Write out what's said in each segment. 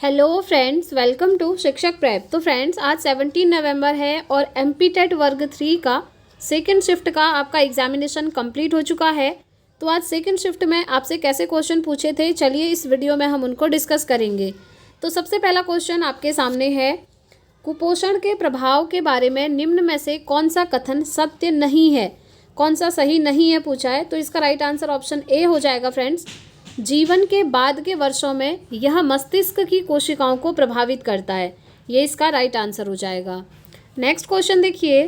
Hello friends, welcome to शिक्षक prep. तो friends, आज 17 नवंबर है और एमपी टेट वर्ग 3 का सेकंड शिफ्ट का आपका एग्जामिनेशन कंप्लीट हो चुका है। तो आज सेकंड शिफ्ट में आपसे कैसे क्वेश्चन पूछे थे, चलिए इस वीडियो में हम उनको डिस्कस करेंगे। तो सबसे पहला क्वेश्चन आपके सामने है, कुपोषण के प्रभाव के बारे में निम्न में से कौन सा कथन सत्य नहीं है, कौन सा सही नहीं है पूछा है। तो इसका राइट आंसर ऑप्शन ए हो जाएगा फ्रेंड्स। जीवन के बाद के वर्षों में यह मस्तिष्क की कोशिकाओं को प्रभावित करता है, ये इसका राइट आंसर हो जाएगा। नेक्स्ट क्वेश्चन देखिए,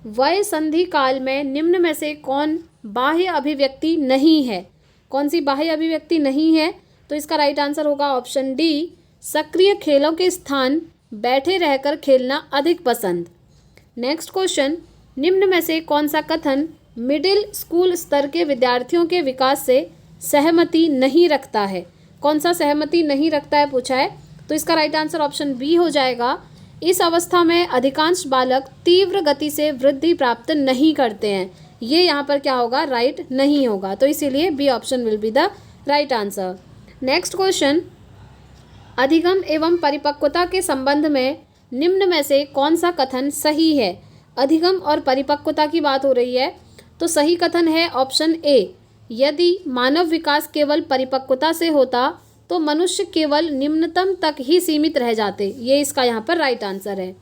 वय संधि काल में निम्न में से कौन बाह्य अभिव्यक्ति नहीं है, कौन सी बाह्य अभिव्यक्ति नहीं है। तो इसका राइट आंसर होगा ऑप्शन डी, सक्रिय खेलों के स्थान बैठे रहकर खेलना अधिक पसंद। नेक्स्ट क्वेश्चन, निम्न में से कौन सा कथन मिडिल स्कूल स्तर के विद्यार्थियों के विकास से सहमति नहीं रखता है, कौन सा सहमति नहीं रखता है पूछा है। तो इसका राइट आंसर ऑप्शन बी हो जाएगा। इस अवस्था में अधिकांश बालक तीव्र गति से वृद्धि प्राप्त नहीं करते हैं, ये यहाँ पर क्या होगा, राइट नहीं होगा। तो इसीलिए B option will be the right answer. Next question, अधिगम एवं परिपक्वता के संबंध में निम्न में से कौन सा कथन सही है। अधिगम और परिपक्वता की बात हो रही है, तो सही कथन है ऑप्शन ए, यदि मानव विकास केवल परिपक्वता से होता तो मनुष्य केवल निम्नतम तक ही सीमित रह जाते, ये इसका यहाँ पर राइट आंसर है।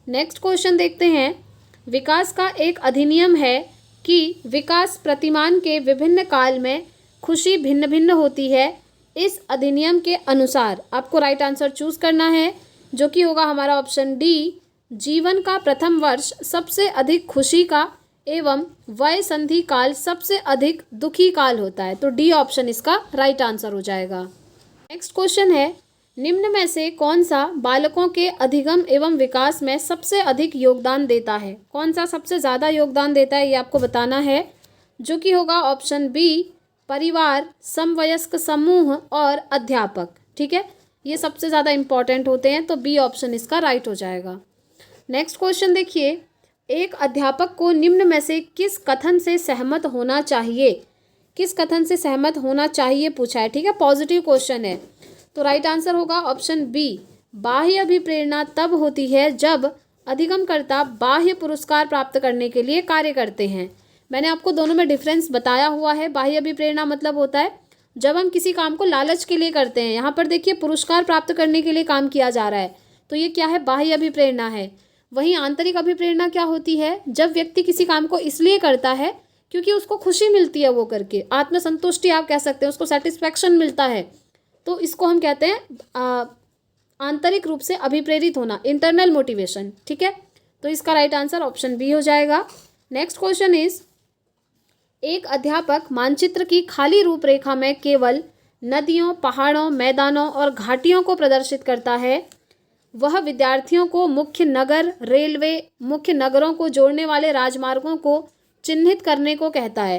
नेक्स्ट क्वेश्चन देखते हैं, विकास का एक अधिनियम है कि विकास प्रतिमान के विभिन्न काल में खुशी भिन्न भिन्न होती है। इस अधिनियम के अनुसार आपको राइट आंसर चूज करना है, जो कि होगा हमारा ऑप्शन डी, जीवन का प्रथम वर्ष सबसे अधिक खुशी का एवं वय संधि काल सबसे अधिक दुखी काल होता है। तो डी ऑप्शन इसका राइट आंसर हो जाएगा। नेक्स्ट क्वेश्चन है, निम्न में से कौन सा बालकों के अधिगम एवं विकास में सबसे अधिक योगदान देता है, कौन सा सबसे ज़्यादा योगदान देता है, ये आपको बताना है, जो कि होगा ऑप्शन बी, परिवार, समवयस्क समूह और अध्यापक। ठीक है, ये सबसे ज़्यादा इंपॉर्टेंट होते हैं, तो बी ऑप्शन इसका राइट हो जाएगा। नेक्स्ट क्वेश्चन देखिए, एक अध्यापक को निम्न में से किस कथन से सहमत होना चाहिए, किस कथन से सहमत होना चाहिए पूछा है। ठीक है, पॉजिटिव क्वेश्चन है, तो राइट आंसर होगा ऑप्शन बी, बाह्य अभिप्रेरणा तब होती है जब अधिगमकर्ता बाह्य पुरस्कार प्राप्त करने के लिए कार्य करते हैं। मैंने आपको दोनों में डिफरेंस बताया हुआ है। बाह्य अभिप्रेरणा मतलब होता है जब हम किसी काम को लालच के लिए करते हैं, यहाँ पर देखिए पुरस्कार प्राप्त करने के लिए काम किया जा रहा है, तो ये क्या है, बाह्य अभिप्रेरणा है। वहीं आंतरिक अभिप्रेरणा क्या होती है, जब व्यक्ति किसी काम को इसलिए करता है क्योंकि उसको खुशी मिलती है वो करके, आत्मसंतुष्टि आप कह सकते हैं, उसको सेटिस्फैक्शन मिलता है, तो इसको हम कहते हैं आंतरिक रूप से अभिप्रेरित होना, इंटरनल मोटिवेशन। ठीक है, तो इसका राइट आंसर ऑप्शन बी हो जाएगा। नेक्स्ट क्वेश्चन इज, एक अध्यापक मानचित्र की खाली रूपरेखा में केवल नदियों, पहाड़ों, मैदानों और घाटियों को प्रदर्शित करता है। वह विद्यार्थियों को मुख्य नगर, रेलवे, मुख्य नगरों को जोड़ने वाले राजमार्गों को चिन्हित करने को कहता है।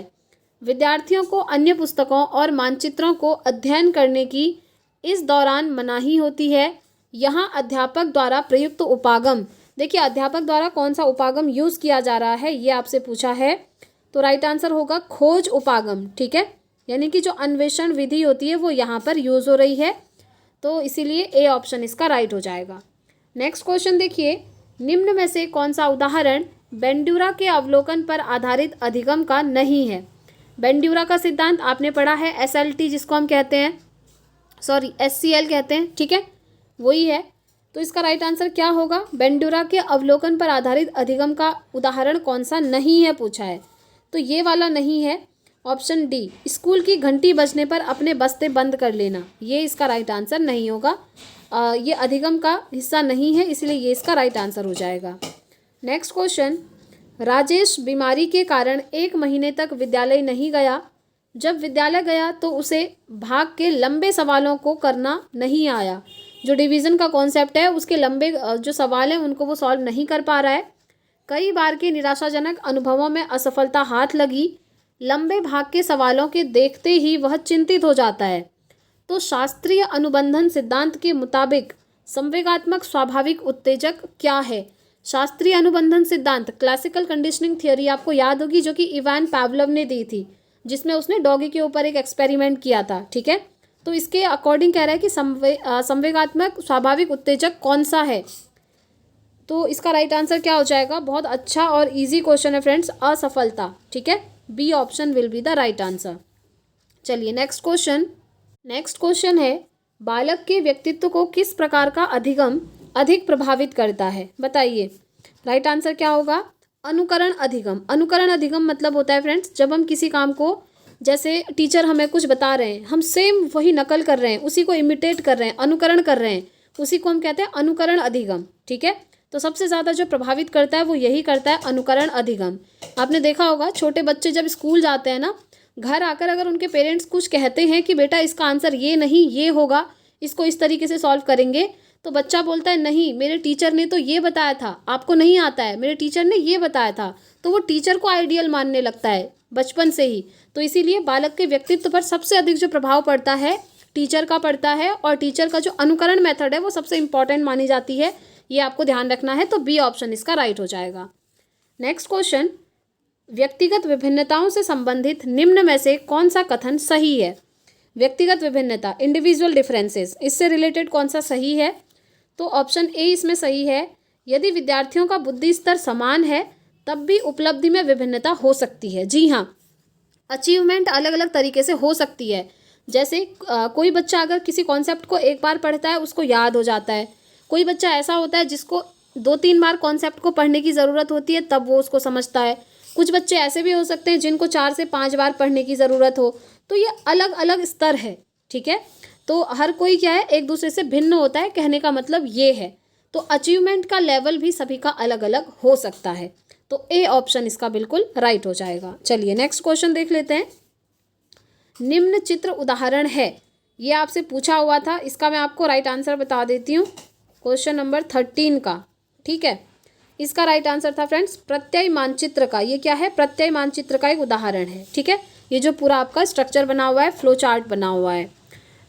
विद्यार्थियों को अन्य पुस्तकों और मानचित्रों को अध्ययन करने की इस दौरान मनाही होती है। यहाँ अध्यापक द्वारा प्रयुक्त उपागम, देखिए अध्यापक द्वारा कौन सा उपागम यूज़ किया जा रहा है, ये आपसे पूछा है, तो राइट आंसर होगा खोज उपागम। ठीक है, यानी कि जो अन्वेषण विधि होती है वो यहाँ पर यूज़ हो रही है, तो इसीलिए ए ऑप्शन इसका राइट हो जाएगा। नेक्स्ट क्वेश्चन देखिए, निम्न में से कौन सा उदाहरण बेंड्यूरा के अवलोकन पर आधारित अधिगम का नहीं है। बेंड्यूरा का सिद्धांत आपने पढ़ा है, SLT जिसको हम कहते हैं, सॉरी SCL कहते हैं, ठीक है, वही है। तो इसका राइट आंसर क्या होगा, बेंड्यूरा के अवलोकन पर आधारित अधिगम का उदाहरण कौन सा नहीं है पूछा है, तो ये वाला नहीं है, ऑप्शन डी, स्कूल की घंटी बजने पर अपने बस्ते बंद कर लेना, ये इसका राइट आंसर नहीं होगा। ये अधिगम का हिस्सा नहीं है, इसलिए ये इसका राइट आंसर हो जाएगा। नेक्स्ट क्वेश्चन, राजेश बीमारी के कारण 1 महीने तक विद्यालय नहीं गया। जब विद्यालय गया तो उसे भाग के लंबे सवालों को करना नहीं आया। जो डिवीज़न का कॉन्सेप्ट है उसके लंबे जो सवाल हैं उनको वो सॉल्व नहीं कर पा रहा है। कई बार के निराशाजनक अनुभवों में असफलता हाथ लगी। लंबे भाग के सवालों के देखते ही वह चिंतित हो जाता है। तो शास्त्रीय अनुबंधन सिद्धांत के मुताबिक संवेगात्मक स्वाभाविक उत्तेजक क्या है। शास्त्रीय अनुबंधन सिद्धांत, क्लासिकल कंडीशनिंग थियोरी आपको याद होगी, जो कि इवान पावलोव ने दी थी, जिसमें उसने डॉगी के ऊपर एक एक्सपेरिमेंट किया था। ठीक है, तो इसके अकॉर्डिंग कह रहा है कि संवेगात्मक स्वाभाविक उत्तेजक कौन सा है। तो इसका राइट आंसर क्या हो जाएगा? बहुत अच्छा और इजी क्वेश्चन है फ्रेंड्स, असफलता। ठीक है, B option will be the right answer. चलिए नेक्स्ट क्वेश्चन है, बालक के व्यक्तित्व को किस प्रकार का अधिगम अधिक प्रभावित करता है? बताइए, राइट आंसर क्या होगा? अनुकरण अधिगम। अनुकरण अधिगम मतलब होता है फ्रेंड्स, जब हम किसी काम को, जैसे टीचर हमें कुछ बता रहे हैं, हम सेम वही नकल कर रहे हैं, उसी को इमिटेट कर रहे हैं, अनुकरण कर रहे हैं, उसी को हम कहते हैं अनुकरण अधिगम। ठीक है, तो सबसे ज़्यादा जो प्रभावित करता है वो यही करता है, अनुकरण अधिगम। आपने देखा होगा छोटे बच्चे जब स्कूल जाते हैं ना, घर आकर अगर उनके पेरेंट्स कुछ कहते हैं कि बेटा इसका आंसर ये नहीं ये होगा, इसको इस तरीके से सॉल्व करेंगे, तो बच्चा बोलता है नहीं मेरे टीचर ने तो ये बताया था, आपको नहीं आता है, मेरे टीचर ने ये बताया था। तो वो टीचर को आइडियल मानने लगता है बचपन से ही। तो इसीलिए बालक के व्यक्तित्व पर सबसे अधिक जो प्रभाव पड़ता है टीचर का पड़ता है, और टीचर का जो अनुकरण मेथड है वो सबसे इंपॉर्टेंट मानी जाती है, ये आपको ध्यान रखना है। तो बी ऑप्शन इसका राइट हो जाएगा। नेक्स्ट क्वेश्चन, व्यक्तिगत विभिन्नताओं से संबंधित निम्न में से कौन सा कथन सही है? व्यक्तिगत विभिन्नता, इंडिविजुअल डिफरेंसेस, इससे रिलेटेड कौन सा सही है? तो ऑप्शन ए इसमें सही है। यदि विद्यार्थियों का बुद्धि स्तर समान है तब भी उपलब्धि में विभिन्नता हो सकती है। जी हाँ, अचीवमेंट अलग अलग तरीके से हो सकती है। जैसे कोई बच्चा अगर किसी कॉन्सेप्ट को एक बार पढ़ता है उसको याद हो जाता है, कोई बच्चा ऐसा होता है जिसको 2-3 बार कॉन्सेप्ट को पढ़ने की ज़रूरत होती है तब वो उसको समझता है। कुछ बच्चे ऐसे भी हो सकते हैं जिनको 4 से 5 बार पढ़ने की ज़रूरत हो। तो ये अलग अलग स्तर है। ठीक है, तो हर कोई क्या है, एक दूसरे से भिन्न होता है, कहने का मतलब ये है। तो अचीवमेंट का लेवल भी सभी का अलग अलग हो सकता है। तो ए ऑप्शन इसका बिल्कुल राइट हो जाएगा। चलिए नेक्स्ट क्वेश्चन देख लेते हैं। निम्न चित्र उदाहरण है, ये आपसे पूछा हुआ था, इसका मैं आपको राइट आंसर बता देती हूँ, क्वेश्चन नंबर 13 का। ठीक है, इसका राइट आंसर था फ्रेंड्स प्रत्यय मानचित्र का। ये क्या है? प्रत्यय मानचित्र का एक उदाहरण है। ठीक है, ये जो पूरा आपका स्ट्रक्चर बना हुआ है, फ्लो चार्ट बना हुआ है।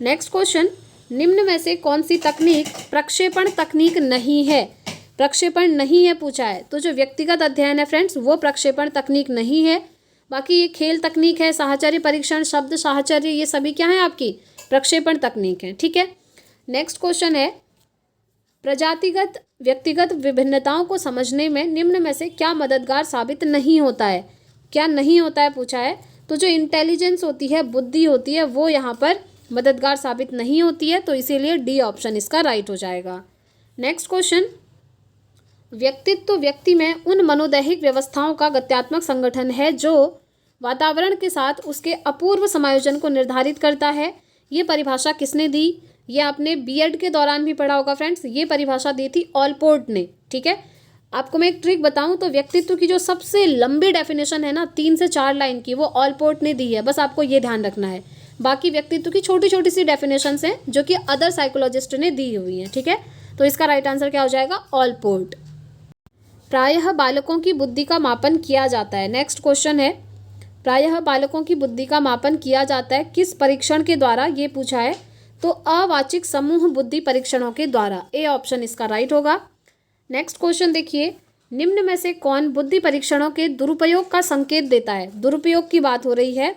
नेक्स्ट क्वेश्चन, निम्न में से कौन सी तकनीक प्रक्षेपण तकनीक नहीं है? प्रक्षेपण नहीं है पूछा है, तो जो व्यक्तिगत अध्ययन है फ्रेंड्स वो प्रक्षेपण तकनीक नहीं है। बाकी ये खेल तकनीक है, साहचर्य परीक्षण, शब्द साहचर्य, ये सभी क्या है आपकी प्रक्षेपण तकनीक है। ठीक है, नेक्स्ट क्वेश्चन है, प्रजातिगत व्यक्तिगत विभिन्नताओं को समझने में निम्न में से क्या मददगार साबित नहीं होता है? क्या नहीं होता है पूछा है, तो जो इंटेलिजेंस होती है, बुद्धि होती है, वो यहाँ पर मददगार साबित नहीं होती है। तो इसीलिए डी ऑप्शन इसका राइट हो जाएगा। नेक्स्ट क्वेश्चन, व्यक्तित्व व्यक्ति में उन मनोदैहिक व्यवस्थाओं का गत्यात्मक संगठन है जो वातावरण के साथ उसके अपूर्व समायोजन को निर्धारित करता है। ये परिभाषा किसने दी? ये आपने बीएड के दौरान भी पढ़ा होगा फ्रेंड्स। ये परिभाषा दी थी ऑलपोर्ट ने। ठीक है, आपको मैं एक ट्रिक बताऊं तो व्यक्तित्व की जो सबसे लंबी डेफिनेशन है ना, 3 से 4 लाइन की, वो ऑलपोर्ट ने दी है। बस आपको ये ध्यान रखना है। बाकी व्यक्तित्व की छोटी छोटी सी डेफिनेशंस हैं जो कि अदर साइकोलॉजिस्ट ने दी हुई हैं। ठीक है, तो इसका राइट आंसर क्या हो जाएगा? ऑलपोर्ट। प्रायः बालकों की बुद्धि का मापन किया जाता है। नेक्स्ट क्वेश्चन है, प्रायः बालकों की बुद्धि का मापन किया जाता है किस परीक्षण के द्वारा? ये पूछा है, तो अवाचिक समूह बुद्धि परीक्षणों के द्वारा। ए ऑप्शन इसका राइट होगा। नेक्स्ट क्वेश्चन देखिए, निम्न में से कौन बुद्धि परीक्षणों के दुरुपयोग का संकेत देता है? दुरुपयोग की बात हो रही है,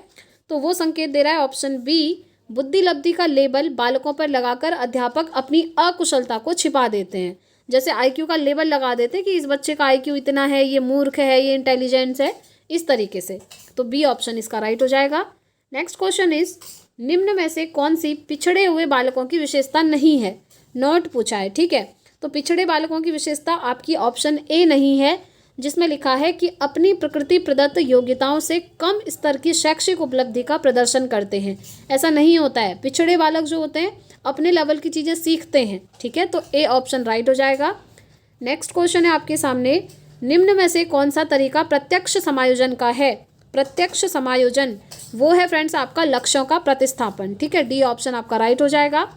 तो वो संकेत दे रहा है ऑप्शन बी, बुद्धि लब्धि का लेबल बालकों पर लगाकर अध्यापक अपनी अकुशलता को छिपा देते हैं। जैसे आईक्यू का लेबल लगा देते हैं कि इस बच्चे का आईक्यू इतना है, ये मूर्ख है, ये इंटेलिजेंस है, इस तरीके से। तो बी ऑप्शन इसका राइट हो जाएगा। नेक्स्ट क्वेश्चन इज, निम्न में से कौन सी पिछड़े हुए बालकों की विशेषता नहीं है? नोट पूछा है। ठीक है, तो पिछड़े बालकों की विशेषता आपकी ऑप्शन ए नहीं है, जिसमें लिखा है कि अपनी प्रकृति प्रदत्त योग्यताओं से कम स्तर की शैक्षिक उपलब्धि का प्रदर्शन करते हैं। ऐसा नहीं होता है। पिछड़े बालक जो होते हैं अपने लेवल की चीज़ें सीखते हैं। ठीक है, तो ए ऑप्शन राइट हो जाएगा। नेक्स्ट क्वेश्चन है आपके सामने, निम्न में से कौन सा तरीका प्रत्यक्ष समायोजन का है? प्रत्यक्ष समायोजन वो है फ्रेंड्स आपका लक्ष्यों का प्रतिस्थापन। ठीक है, डी ऑप्शन आपका राइट हो जाएगा।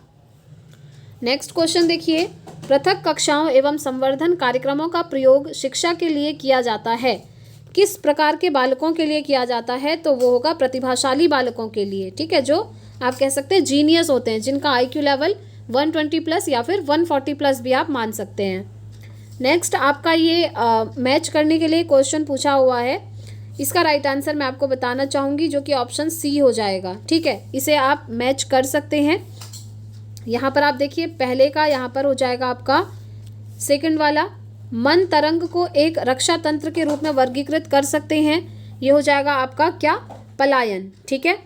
नेक्स्ट क्वेश्चन देखिए, पृथक कक्षाओं एवं संवर्धन कार्यक्रमों का प्रयोग शिक्षा के लिए किया जाता है। किस प्रकार के बालकों के लिए किया जाता है? तो वो होगा प्रतिभाशाली बालकों के लिए। ठीक है, जो आप कह सकते हैं जीनियस होते हैं, जिनका आईक्यू लेवल 120 प्लस या फिर 140 प्लस भी आप मान सकते हैं। नेक्स्ट आपका ये मैच करने के लिए क्वेश्चन पूछा हुआ है, इसका राइट आंसर मैं आपको बताना चाहूँगी, जो कि ऑप्शन सी हो जाएगा। ठीक है, इसे आप मैच कर सकते हैं। यहाँ पर आप देखिए पहले का यहाँ पर हो जाएगा आपका सेकंड वाला, मन तरंग को एक रक्षा तंत्र के रूप में वर्गीकृत कर सकते हैं, ये हो जाएगा आपका क्या, पलायन। ठीक है,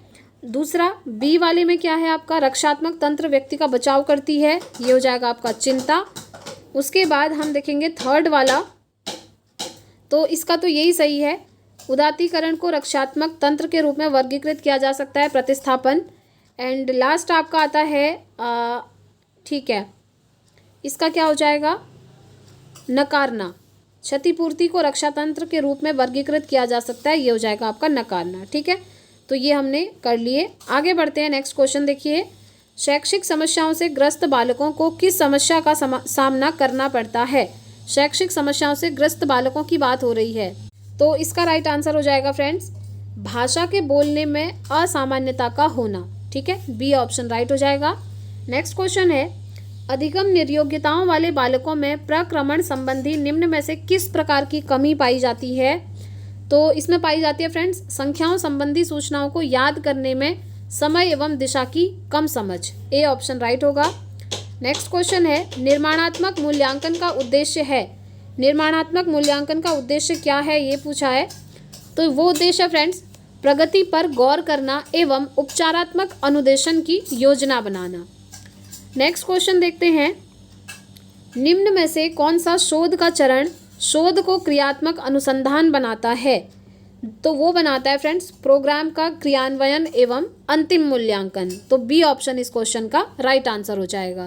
दूसरा बी वाले में क्या है आपका, रक्षात्मक तंत्र व्यक्ति का बचाव करती है, ये हो जाएगा आपका चिंता। उसके बाद हम देखेंगे थर्ड वाला, तो इसका तो यही सही है, उदात्तीकरण को रक्षात्मक तंत्र के रूप में वर्गीकृत किया जा सकता है, प्रतिस्थापन। एंड लास्ट आपका आता है ठीक है, इसका क्या हो जाएगा, नकारना, क्षतिपूर्ति को रक्षा तंत्र के रूप में वर्गीकृत किया जा सकता है, ये हो जाएगा आपका नकारना। ठीक है, तो ये हमने कर लिए। आगे बढ़ते हैं, नेक्स्ट क्वेश्चन देखिए, शैक्षिक समस्याओं से ग्रस्त बालकों को किस समस्या का सामना करना पड़ता है। शैक्षिक समस्याओं से ग्रस्त बालकों की बात हो रही है, तो इसका राइट आंसर हो जाएगा फ्रेंड्स, भाषा के बोलने में असामान्यता का होना। ठीक है, बी ऑप्शन राइट हो जाएगा। नेक्स्ट क्वेश्चन है, अधिगम निर्योग्यताओं वाले बालकों में प्रक्रमण संबंधी निम्न में से किस प्रकार की कमी पाई जाती है। तो इसमें पाई जाती है फ्रेंड्स, संख्याओं संबंधी सूचनाओं को याद करने में समय एवं दिशा की कम समझ, ए ऑप्शन राइट होगा। नेक्स्ट क्वेश्चन है, निर्माणात्मक मूल्यांकन का उद्देश्य है। निर्माणात्मक मूल्यांकन का उद्देश्य क्या है, ये पूछा है। तो वो उद्देश्य है फ्रेंड्स, प्रगति पर गौर करना एवं उपचारात्मक अनुदेशन की योजना बनाना। नेक्स्ट क्वेश्चन देखते हैं, निम्न में से कौन सा शोध का चरण शोध को क्रियात्मक अनुसंधान बनाता है। तो वो बनाता है फ्रेंड्स, प्रोग्राम का क्रियान्वयन एवं अंतिम मूल्यांकन। तो बी ऑप्शन इस क्वेश्चन का राइट आंसर हो जाएगा।